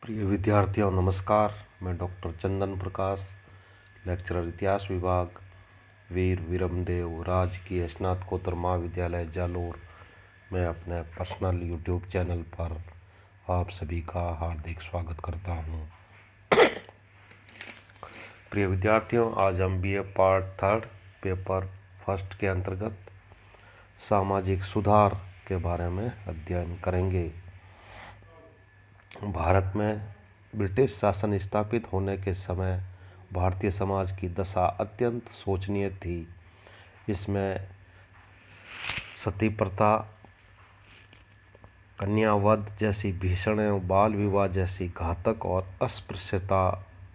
प्रिय विद्यार्थियों नमस्कार। मैं डॉक्टर चंदन प्रकाश, लेक्चरर इतिहास विभाग, वीर विरमदेव राजकीय स्नातकोत्तर महाविद्यालय जालोर में अपने पर्सनल यूट्यूब चैनल पर आप सभी का हार्दिक स्वागत करता हूं। प्रिय विद्यार्थियों, आज हम बीए पार्ट 3 पेपर फर्स्ट के अंतर्गत सामाजिक सुधार के बारे में अध्ययन करेंगे। भारत में ब्रिटिश शासन स्थापित होने के समय भारतीय समाज की दशा अत्यंत शोचनीय थी। इसमें सती प्रथा, कन्यावध जैसी भीषण एवं बाल विवाह जैसी घातक और अस्पृश्यता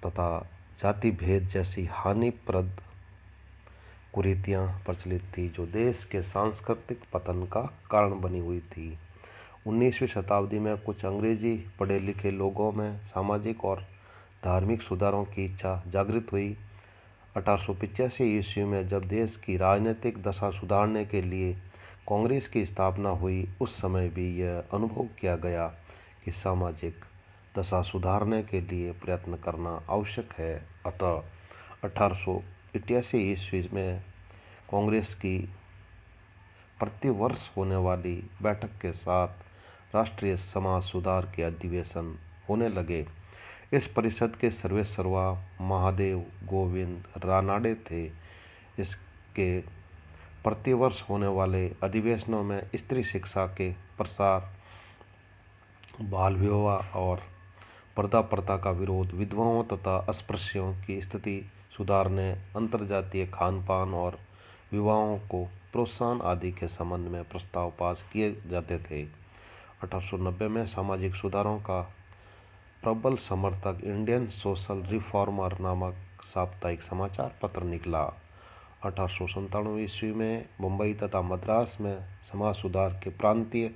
तथा जाति भेद जैसी हानिप्रद कुरीतियां प्रचलित थी, जो देश के सांस्कृतिक पतन का कारण बनी हुई थी। 19वीं शताब्दी में कुछ अंग्रेजी पढ़े लिखे लोगों में सामाजिक और धार्मिक सुधारों की इच्छा जागृत हुई। 1885 ईस्वी में जब देश की राजनीतिक दशा सुधारने के लिए कांग्रेस की स्थापना हुई, उस समय भी यह अनुभव किया गया कि सामाजिक दशा सुधारने के लिए प्रयत्न करना आवश्यक है। अतः 1888 ईस्वी में कांग्रेस की प्रतिवर्ष होने वाली बैठक के साथ राष्ट्रीय समाज सुधार के अधिवेशन होने लगे। इस परिषद के सर्वेसर्वा महादेव गोविंद रानाडे थे। इसके प्रतिवर्ष होने वाले अधिवेशनों में स्त्री शिक्षा के प्रसार, बाल विवाह और पर्दा प्रथा का विरोध, विधवाओं तथा अस्पृश्यों की स्थिति सुधारने, अंतरजातीय खान पान और विवाहों को प्रोत्साहन आदि के संबंध में प्रस्ताव पास किए जाते थे। 1890 में सामाजिक सुधारों का प्रबल समर्थक इंडियन सोशल रिफॉर्मर नामक साप्ताहिक समाचार पत्र निकला। 1897 ईस्वी में मुंबई तथा मद्रास में समाज सुधार के प्रांतीय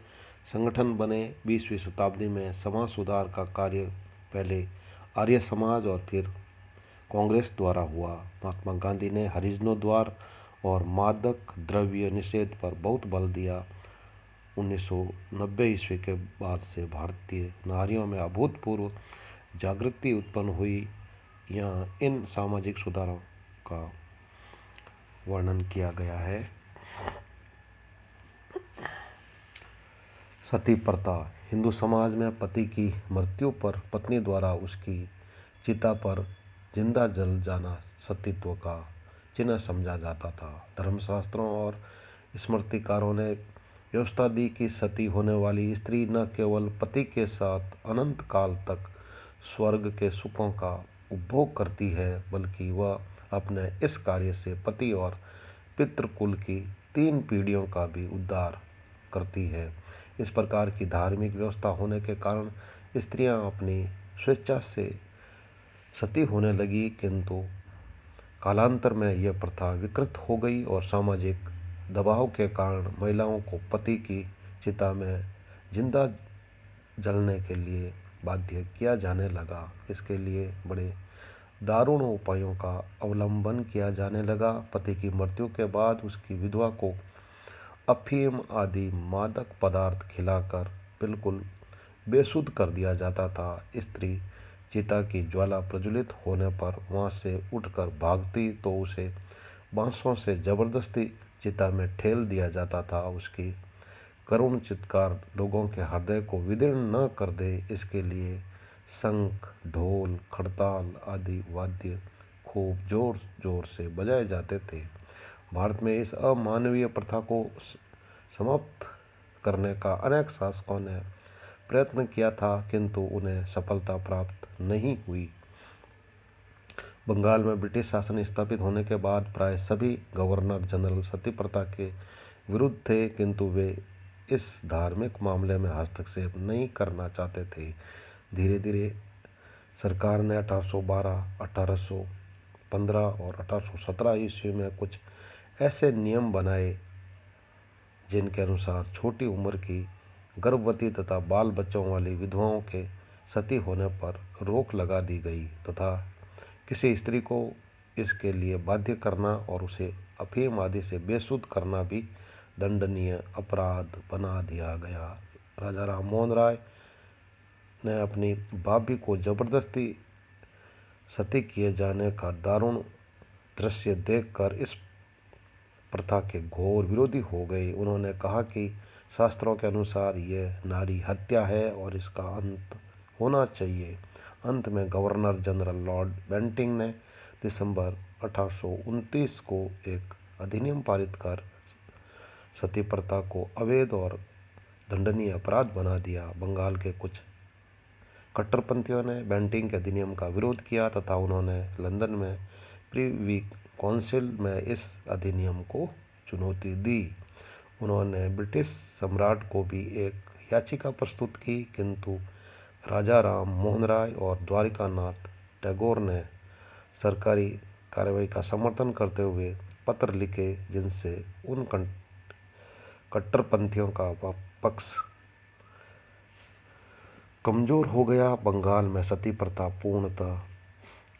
संगठन बने। 20वीं शताब्दी में समाज सुधार का कार्य पहले आर्य समाज और फिर कांग्रेस द्वारा हुआ। महात्मा गांधी ने हरिजनों द्वार और मादक द्रव्य निषेध पर बहुत बल दिया। 1990 ईस्वी के बाद से भारतीय नारियों में अभूतपूर्व जागृति उत्पन्न हुई। यहाँ इन सामाजिक सुधारों का वर्णन किया गया है। सती प्रथा हिंदू समाज में पति की मृत्यु पर पत्नी द्वारा उसकी चिता पर जिंदा जल जाना सतीत्व का चिन्ह समझा जाता था। धर्मशास्त्रों और स्मृतिकारों ने व्यवस्था दी कि सती होने वाली स्त्री न केवल पति के साथ अनंत काल तक स्वर्ग के सुखों का उपभोग करती है, बल्कि वह अपने इस कार्य से पति और पितृकुल की 3 पीढ़ियों का भी उद्धार करती है। इस प्रकार की धार्मिक व्यवस्था होने के कारण स्त्रियां अपनी स्वेच्छा से सती होने लगी, किंतु कालांतर में यह प्रथा विकृत हो गई और सामाजिक दबाव के कारण महिलाओं को पति की चिता में जिंदा जलने के लिए बाध्य किया जाने लगा। इसके लिए बड़े दारुण उपायों का अवलंबन किया जाने लगा। पति की मृत्यु के बाद उसकी विधवा को अफीम आदि मादक पदार्थ खिलाकर बिल्कुल बेसुध कर दिया जाता था। स्त्री चिता की ज्वाला प्रज्वलित होने पर वहां से उठकर भागती तो उसे बांसों से जबरदस्ती चिता में ठेल दिया जाता था। उसकी करुण चित्कार लोगों के हृदय को विदीर्ण न कर दे, इसके लिए शंख, ढोल, खड़ताल आदि वाद्य खूब जोर जोर से बजाए जाते थे। भारत में इस अमानवीय प्रथा को समाप्त करने का अनेक शासकों ने प्रयत्न किया था, किंतु उन्हें सफलता प्राप्त नहीं हुई। बंगाल में ब्रिटिश शासन स्थापित होने के बाद प्राय सभी गवर्नर जनरल सती प्रथा के विरुद्ध थे, किंतु वे इस धार्मिक मामले में हस्तक्षेप नहीं करना चाहते थे। धीरे धीरे सरकार ने 1812, 1815 और 1817 ईस्वी में कुछ ऐसे नियम बनाए जिनके अनुसार छोटी उम्र की गर्भवती तथा बाल बच्चों वाली विधवाओं के सती होने पर रोक लगा दी गई तथा किसी स्त्री को इसके लिए बाध्य करना और उसे अफीम आदि से बेसुध करना भी दंडनीय अपराध बना दिया गया। राजा राम मोहन राय ने अपनी भाभी को जबरदस्ती सती किए जाने का दारुण दृश्य देखकर इस प्रथा के घोर विरोधी हो गई। उन्होंने कहा कि शास्त्रों के अनुसार यह नारी हत्या है और इसका अंत होना चाहिए। अंत में गवर्नर जनरल लॉर्ड बेंटिंग ने दिसंबर 1829 को एक अधिनियम पारित कर सती प्रथा को अवैध और दंडनीय अपराध बना दिया। बंगाल के कुछ कट्टरपंथियों ने बेंटिंग के अधिनियम का विरोध किया तथा उन्होंने लंदन में प्रिवी काउंसिल में इस अधिनियम को चुनौती दी। उन्होंने ब्रिटिश सम्राट को भी एक याचिका प्रस्तुत की, किंतु राजा राम मोहन राय और द्वारिकानाथ टैगोर ने सरकारी कार्रवाई का समर्थन करते हुए पत्र लिखे, जिनसे उन कट्टरपंथियों का पक्ष कमजोर हो गया। बंगाल में सती प्रथा पूर्णतः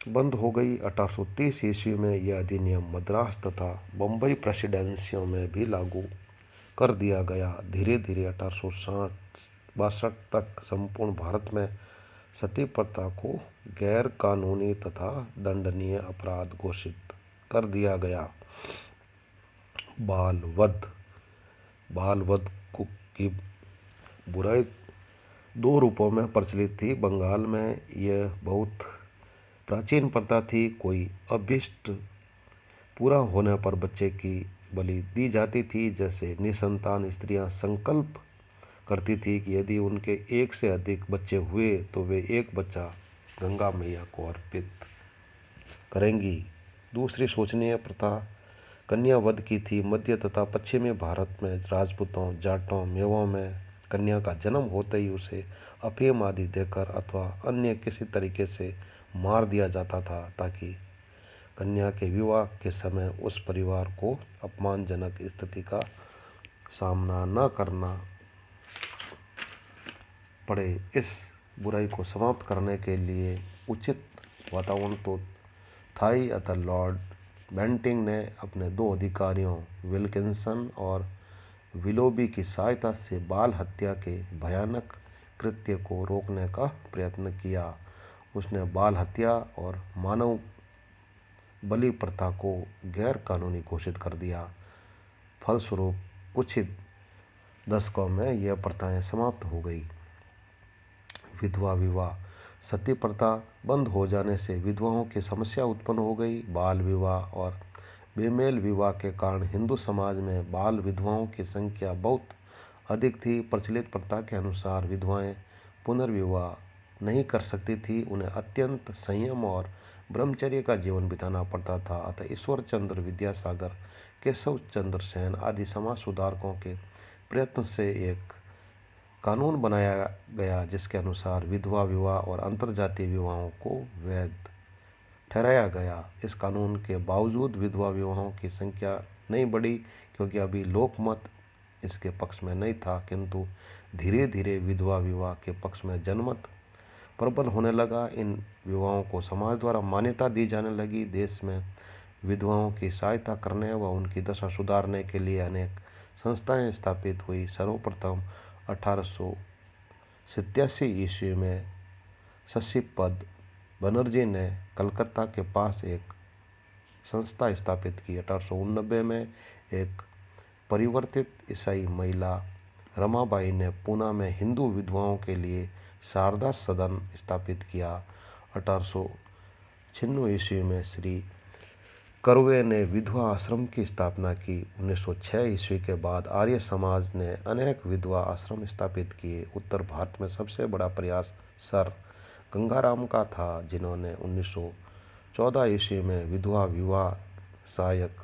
बंद हो गई। 1830 ईस्वी में यह अधिनियम मद्रास तथा बम्बई प्रेसिडेंसियों में भी लागू कर दिया गया। धीरे धीरे 1862 तक संपूर्ण भारत में सती प्रथा को गैर कानूनी तथा दंडनीय अपराध घोषित कर दिया गया। बाल वध की बुराई दो रूपों में प्रचलित थी। बंगाल में यह बहुत प्राचीन प्रथा थी। कोई अभिष्ट पूरा होने पर बच्चे की बलि दी जाती थी। जैसे निसंतान स्त्रियां संकल्प करती थी कि यदि उनके एक से अधिक बच्चे हुए तो वे एक बच्चा गंगा मैया को अर्पित करेंगी। दूसरी शोचनीय प्रथा कन्या वध की थी। मध्य तथा पश्चिमी भारत में राजपूतों, जाटों, मेवों में कन्या का जन्म होते ही उसे अफीम आदि देकर अथवा अन्य किसी तरीके से मार दिया जाता था, ताकि कन्या के विवाह के समय उस परिवार को अपमानजनक स्थिति का सामना न करना पड़े। इस बुराई को समाप्त करने के लिए उचित वातावरण तो था ही, अतः लॉर्ड बेंटिंग ने अपने दो अधिकारियों विल्किंसन और विलोबी की सहायता से बाल हत्या के भयानक कृत्य को रोकने का प्रयत्न किया। उसने बाल हत्या और मानव बलि प्रथा को गैर कानूनी घोषित कर दिया। फलस्वरूप कुछ ही दशकों में यह प्रथाएं समाप्त हो गई। विधवा विवाह। सती प्रथा बंद हो जाने से विधवाओं की समस्या उत्पन्न हो गई। बाल विवाह और बेमेल विवाह के कारण हिंदू समाज में बाल विधवाओं की संख्या बहुत अधिक थी। प्रचलित प्रथा के अनुसार विधवाएं पुनर्विवाह नहीं कर सकती थी। उन्हें अत्यंत संयम और ब्रह्मचर्य का जीवन बिताना पड़ता था। अतः ईश्वर चंद्र विद्यासागर, केशव चंद्र सेन आदि समाज सुधारकों के प्रयत्न से एक कानून बनाया गया, जिसके अनुसार विधवा विवाह और अंतरजातीय विवाहों को वैध ठहराया गया। इस कानून के बावजूद विधवा विवाहों की संख्या नहीं बढ़ी, क्योंकि अभी लोकमत इसके पक्ष में नहीं था, किंतु धीरे धीरे विधवा विवाह के पक्ष में जनमत प्रबल होने लगा। इन विवाहों को समाज द्वारा मान्यता दी जाने लगी। देश में विधवाओं की सहायता करने व उनकी दशा सुधारने के लिए अनेक संस्थाएं स्थापित हुई। सर्वप्रथम 1887 ईस्वी में शशिपद बनर्जी ने कलकत्ता के पास एक संस्था स्थापित की। 1889 में एक परिवर्तित ईसाई महिला रमाबाई ने पूना में हिंदू विधवाओं के लिए शारदा सदन स्थापित किया। 1896 ईस्वी में श्री कर्वे ने विधवा आश्रम की स्थापना की। 1906 ईस्वी के बाद आर्य समाज ने अनेक विधवा आश्रम स्थापित किए। उत्तर भारत में सबसे बड़ा प्रयास सर गंगाराम का था, जिन्होंने 1914 ईस्वी में विधवा विवाह सहायक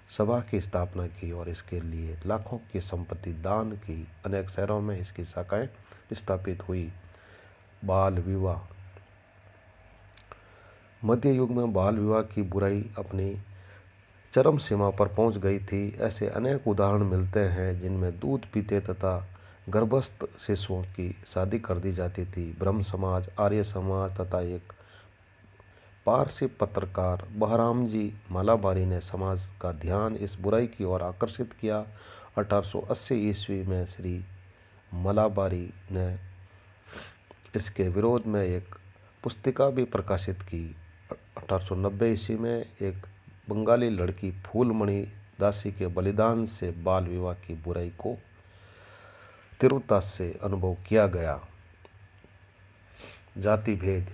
सभा की स्थापना की और इसके लिए लाखों की संपत्ति दान की। अनेक शहरों में इसकी शाखाएं स्थापित हुई। बाल विवाह। मध्य युग में बाल विवाह की बुराई अपनी चरम सीमा पर पहुंच गई थी। ऐसे अनेक उदाहरण मिलते हैं जिनमें दूध पीते तथा गर्भस्थ शिशुओं की शादी कर दी जाती थी। ब्रह्म समाज, आर्य समाज तथा एक पारसी पत्रकार बहराम जी मालाबारी ने समाज का ध्यान इस बुराई की ओर आकर्षित किया। 1880 ईस्वी में श्री मालाबारी ने इसके विरोध में एक पुस्तिका भी प्रकाशित की। 1890 ईस्वी में एक बंगाली लड़की फूलमणि दासी के बलिदान से बाल विवाह की बुराई को तीव्रता से अनुभव किया गया। जाति भेद।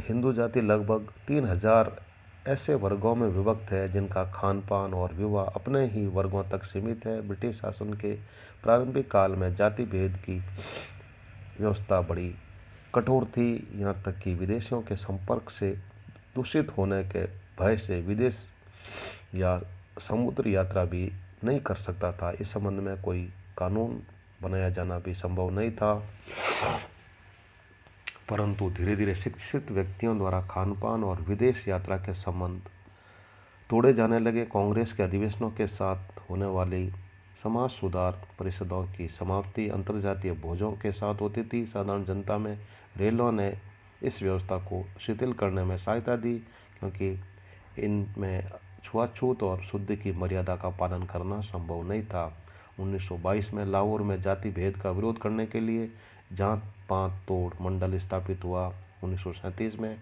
हिंदू जाति लगभग 3000 ऐसे वर्गों में विभक्त है जिनका खान पान और विवाह अपने ही वर्गों तक सीमित है। ब्रिटिश शासन के प्रारंभिक काल में जाति भेद की व्यवस्था बड़ी कठोर थी, यहाँ तक कि विदेशियों के संपर्क से दूषित होने के भय से विदेश या समुद्र यात्रा भी नहीं कर सकता था। इस संबंध में कोई कानून बनाया जाना भी संभव नहीं था। परंतु धीरे धीरे शिक्षित व्यक्तियों द्वारा खानपान और विदेश यात्रा के संबंध तोड़े जाने लगे। कांग्रेस के अधिवेशनों के साथ होने वाली समाज सुधार परिषदों की समाप्ति अंतर्जातीय भोजों के साथ होती थी। साधारण जनता में रेलों ने इस व्यवस्था को शिथिल करने में सहायता दी, क्योंकि इनमें छुआछूत और शुद्ध की मर्यादा का पालन करना संभव नहीं था। 1922 में लाहौर में जाति भेद का विरोध करने के लिए जात पात तोड़ मंडल स्थापित हुआ। 1937 में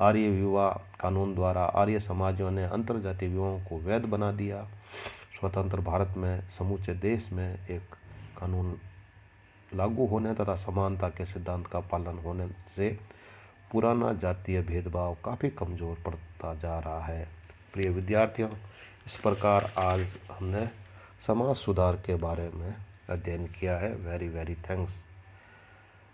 आर्य विवाह कानून द्वारा आर्य समाजियों ने अंतर्जातीय विवाहों को वैध बना दिया। स्वतंत्र भारत में समूचे देश में एक कानून लागू होने तथा समानता के सिद्धांत का पालन होने से पुराना जातीय भेदभाव काफ़ी कमज़ोर पड़ता जा रहा है। प्रिय विद्यार्थियों, इस प्रकार आज हमने समाज सुधार के बारे में अध्ययन किया है। Very thanks.